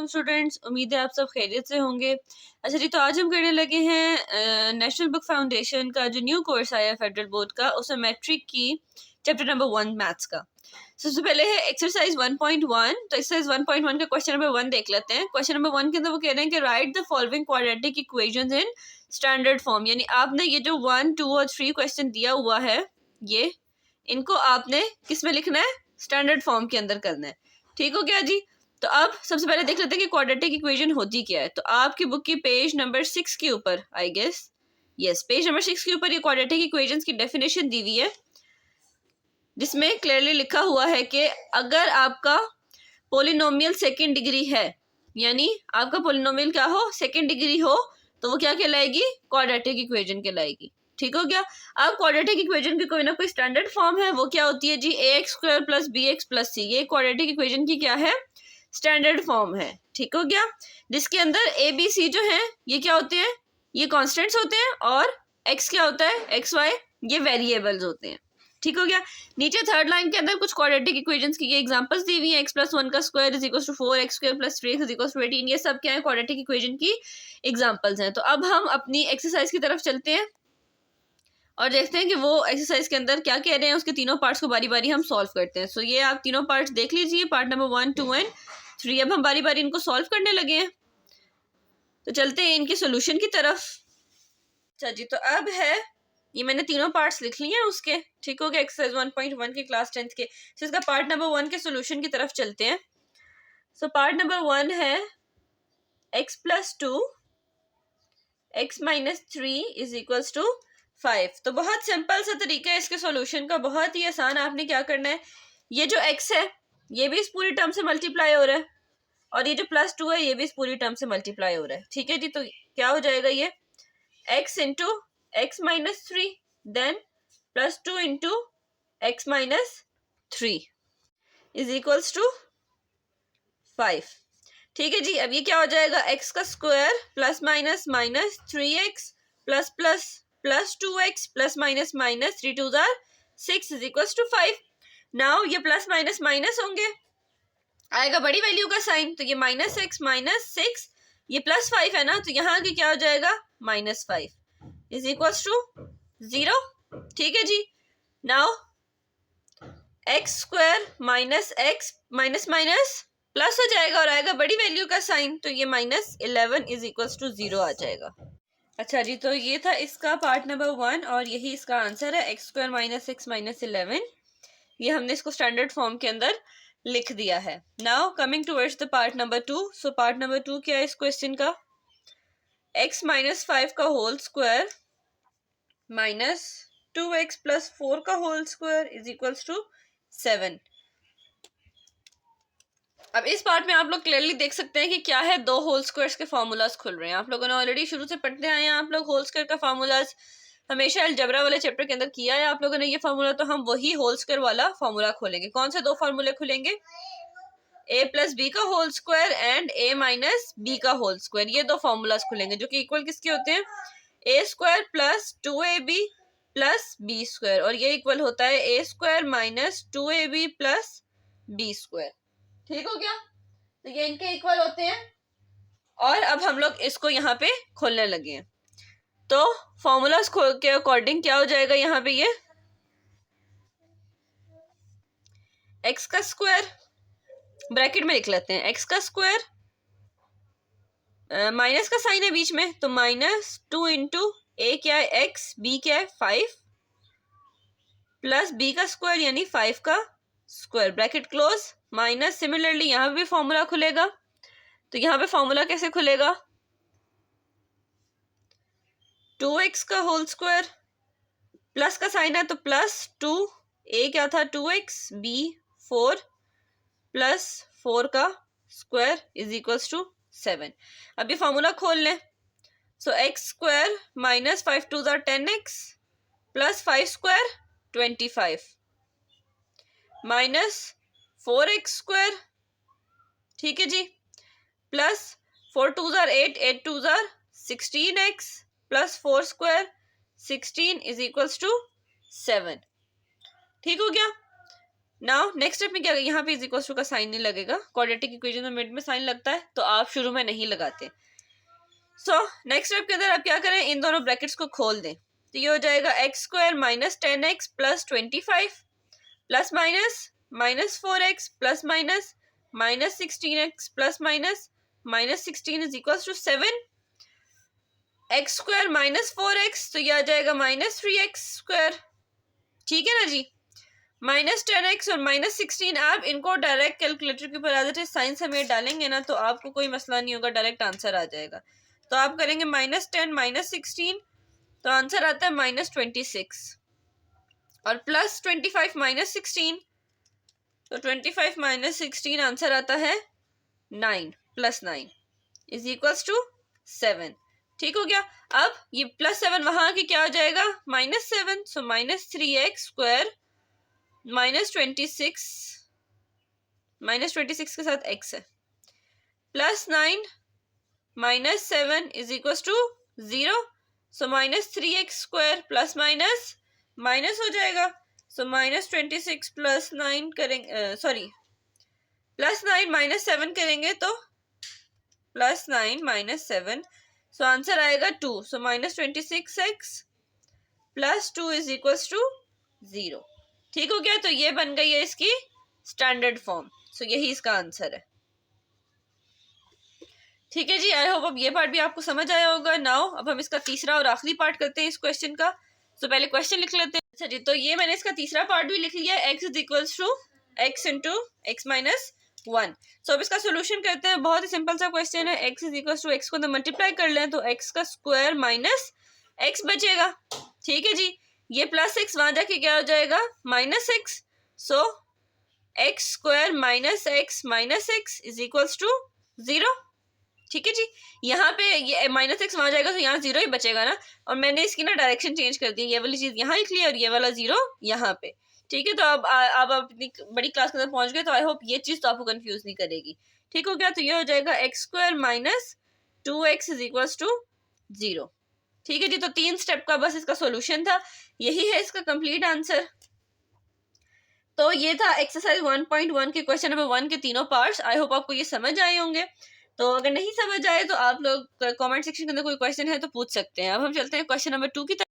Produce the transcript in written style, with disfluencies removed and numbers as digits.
वालेकुम स्टूडेंट्स, उम्मीद है आप सब खैरियत से होंगे। अच्छा जी, तो आज हम करने लगे हैं नेशनल बुक फाउंडेशन का जो न्यू कोर्स आया है फेडरल बोर्ड का, उसमें मैट्रिक की चैप्टर नंबर 1 मैथ्स का। सबसे पहले है एक्सरसाइज 1.1। तो एक्सरसाइज 1.1 का क्वेश्चन नंबर 1 देख लेते हैं। क्वेश्चन नंबर 1 के अंदर वो कह रहे हैं कि right the following quadratic equations in standard form. यानी आपने ये जो 1, 2 और 3 क्वेश्चन दिया हुआ है, ये इनको आपने किस में लिखना है? स्टैंडर्ड फॉर्म के अंदर करना है। ठीक हो गया जी। तो अब सबसे पहले देख लेते हैं कि क्वाड्रेटिक इक्वेशन होती क्या है। तो आपकी बुक की पेज नंबर 6 के ऊपर, I guess yes, page number 6 के ऊपर ये क्वाड्रेटिक इक्वेशंस की डेफिनेशन दी हुई है, जिसमें क्लियरली लिखा हुआ है कि अगर आपका पोलिनोमियल सेकंड डिग्री है, यानी आपका पोलिनोमियल क्या हो? सेकंड डिग्री हो, तो वो क्या कहलाएगी? क्वाड्रेटिक इक्वेशन कहलाएगी। ठीक हो गया। अब क्वाड्रेटिक इक्वेशन की कोई ना कोई स्टैंडर्ड फॉर्म है, वो क्या होती है जी? ax² + bx + c। ये क्वाड्रेटिक इक्वेशन की क्या है? स्टैंडर्ड फॉर्म है। ठीक हो गया। जिसके अंदर a b c जो है ये क्या होते हैं? ये कॉन्स्टेंट्स होते हैं, और x क्या होता है? x y ये वेरिएबल्स होते हैं। ठीक हो गया। नीचे थर्ड लाइन के अंदर कुछ क्वाड्रेटिक इक्वेशंस की ये एग्जांपल्स दी हुई हैं। x + 1 का स्क्वायर = 4, x² + 3x = 18। ये सब क्या है? क्वाड्रेटिक इक्वेशन की एग्जांपल्स हैं। तो अब हम अपनी एक्सरसाइज की तरफ चलते हैं और देखते हैं कि वो एक्सरसाइज के अंदर क्या कह रहे हैं। उसके तीनों पार्ट्स को बारी बारी हम सॉल्व करते हैं। सो ये आप तीनों पार्ट्स देख लीजिए, पार्ट नंबर 1, 2 एंड 3। अब हम बारी बारी इनको सॉल्व करने लगे हैं, तो चलते हैं इनके सोल्यूशन की तरफ। अच्छा जी, तो अब है ये मैंने तीनों पार्ट्स लिख लिए हैं उसके। ठीक हो गया। एक्सरसाइज 1.1 के क्लास 10th के। तो इसका पार्ट नंबर 1 के सोल्यूशन की तरफ चलते हैं। सो पार्ट नंबर 1 है x + 2 x - 3 = 5। तो बहुत सिंपल सा तरीका है इसके सॉल्यूशन का, बहुत ही आसान। आपने क्या करना है, ये जो x है ये भी इस पूरी टर्म से मल्टीप्लाई हो रहा है, और ये जो +2 है ये भी इस पूरी टर्म से मल्टीप्लाई हो रहा है। ठीक है जी। तो क्या हो जाएगा? ये x × x - 3 देन +2 × x - 3 = 5। ठीक है जी। अब ये क्या हो जाएगा? x का स्क्वायर ± -3x ++ +2x ± -3 2 = 6 = 5। नाउ ये प्लस माइनस माइनस होंगे, आएगा बड़ी वैल्यू का साइन, तो ये -x - 6, ये +5 है ना, तो यहाँ की क्या हो जाएगा? -5 = 0। ठीक है जी। Now x² - x minus minus plus हो जाएगा और आएगा बड़ी वैल्यू का साइन, तो ये -11 = 0 आ जाएगा। अच्छा जी, तो ये था इसका पार्ट नंबर 1 और यही इसका आंसर है। x² - x - 11, ये हमने इसको स्टैंडर्ड फॉर्म के अंदर लिख दिया है। Now coming towards the part number 2। So part number 2 क्या है इस क्वेश्चन का? x - 5 का होल स्क्वायर -2x + 4 का होल स्क्वायर = 7। अब इस पार्ट में आप लोग क्लियरली देख सकते हैं कि क्या है, दो होल स्क्वायर्स के फार्मूलाज खुल रहे हैं। आप लोगों ने ऑलरेडी शुरू से पढ़ते आए हैं आप लोग होल स्क्वायर का फार्मूलाज हमेशा अलजेब्रा वाले चैप्टर के अंदर किया है आप लोगों ने ये फार्मूला, तो हम वही होल स्क्वायर वाला फार्मूला खोलेंगे। कौन से दो फार्मूले खुलेंगे? a + b का whole square and a - b का होल स्क्वायर। ये दो फार्मूलाज खुलेंगे जो कि इक्वल किसके होते हैं? a² + 2ab + b², और ये इक्वल होता है a² - 2ab + b²। ठीक हो गया। तो ये इनके इक्वल होते हैं, और अब हम लोग इसको यहाँ पे खोलने लगे हैं। तो फॉर्मूलाज के अकॉर्डिंग क्या हो जाएगा? यहाँ पे ये x का स्क्वायर ब्रैकेट में लिख लेते हैं, x का स्क्वायर, माइनस का साइन है बीच में, तो -2 × a क्या है? x, b क्या है? 5 प्लस b का स्क्वायर यानी 5 का square, bracket close, minus. Similarly यहाँ पे भी फॉर्मूला खुलेगा, तो यहाँ पे फॉर्मूला कैसे खुलेगा? 2x का होल स्क्वायर, प्लस का साइन है तो +2, a क्या था? 2x, b 4 प्लस 4 का स्क्वायर = 7। अब ये फॉर्मूला खोल लें। सो x² - 5 2 = 10x plus 5² 25 minus 4x², ठीक है जी, प्लस 4 2 = 8 8 2 = 16x प्लस 4² 16 = 7। ठीक हो गया। नाउ नेक्स्ट स्टेप में क्या, यहाँ पे इज इक्वल टू का साइन नहीं लगेगा, क्वाड्रेटिक इक्वेशन में मिड में साइन लगता है, तो आप शुरू में नहीं लगाते। सो नेक्स्ट स्टेप के अंदर आप क्या करें, इन दोनों ब्रैकेट्स को खोल दें, तो ये हो जाएगा x square minus 10x plus 25 plus minus minus 4x plus minus minus 16x plus minus minus 16 is equal to 7, x square minus 4x, तो ये आ जाएगा माइनस 3x स्क्वायर। ठीक है ना जी, माइनस 10x और माइनस 16, आप इनको डायरेक्ट कैलकुलेटर के ऊपर आ जाते साइन समेत डालेंगे ना, तो आपको कोई मसला नहीं होगा, डायरेक्ट आंसर आ जाएगा। तो आप करेंगे माइनस 10 माइनस 16, तो आंसर आता है माइनस 26, और प्लस 25 माइनस 16, तो 25 माइनस 16 आंसर आता है 9 प्लस 9 इज इक्वल्स टू 7। ठीक हो गया। अब ये प्लस 7 वहां की क्या हो जाएगा, minus 7, so minus 3x square minus 26, minus 26 के साथ x है, plus 9 minus 7 is equal to 0, so minus 3x square plus minus minus हो जाएगा, सो माइनस 26 प्लस 9 करेंगे, सॉरी प्लस 9 माइनस 7 करेंगे तो प्लस 9 माइनस 7, सो आंसर आएगा 2, so minus 26x plus 2 is equal to 0। ठीक हो गया, तो ये बन गई है इसकी स्टैंडर्ड फॉर्म, सो यही इसका आंसर है। ठीक है जी, आई होप अब ये पार्ट भी आपको समझ आया होगा। नाउ अब हम इसका तीसरा और आखिरी पार्ट करते हैं इस क्वेश्चन का। सो पहले क्वेश्चन लिख लेते हैं। अच्छा जी, तो ये मैंने इसका तीसरा पार्ट भी लिख लिया है, x is equals to x into x minus 1। So अब इसका सोल्यूशन करते हैं। बहुत ही सिंपल सा क्वेश्चन है, x is equals to x को मल्टीप्लाई कर लें तो x का स्क्वायर माइनस एक्स बचेगा। ठीक है जी, ये प्लस एक्स वहां जाके क्या हो जाएगा, minus x, so x square minus x is equals to 0। ठीक है जी, यहाँ पे ये माइनस एक्स वहां जाएगा तो यहाँ 0 ही बचेगा ना, और मैंने इसकी ना डायरेक्शन चेंज कर दी, ये वाली चीज यहाँ लिख लिया और ये वाला 0 यहाँ पे। ठीक है, तो अब आप अपनी बड़ी क्लास के अंदर पहुंच गए, तो आई होप ये चीज तो आपको कंफ्यूज नहीं करेगी। ठीक हो गया, तो ये हो जाएगा x square minus 2x is equals to 0। ठीक है जी, तो 3 स्टेप का बस इसका सोल्यूशन था, यही है इसका कंप्लीट आंसर। तो ये था एक्सरसाइज 1.1 के क्वेश्चन नंबर 1 के तीनों पार्ट्स। आई होप आपको ये समझ आए होंगे। तो अगर नहीं समझ आए तो आप लोग कमेंट सेक्शन के अंदर कोई क्वेश्चन है तो पूछ सकते हैं। अब हम चलते हैं क्वेश्चन नंबर 2 की तरफ।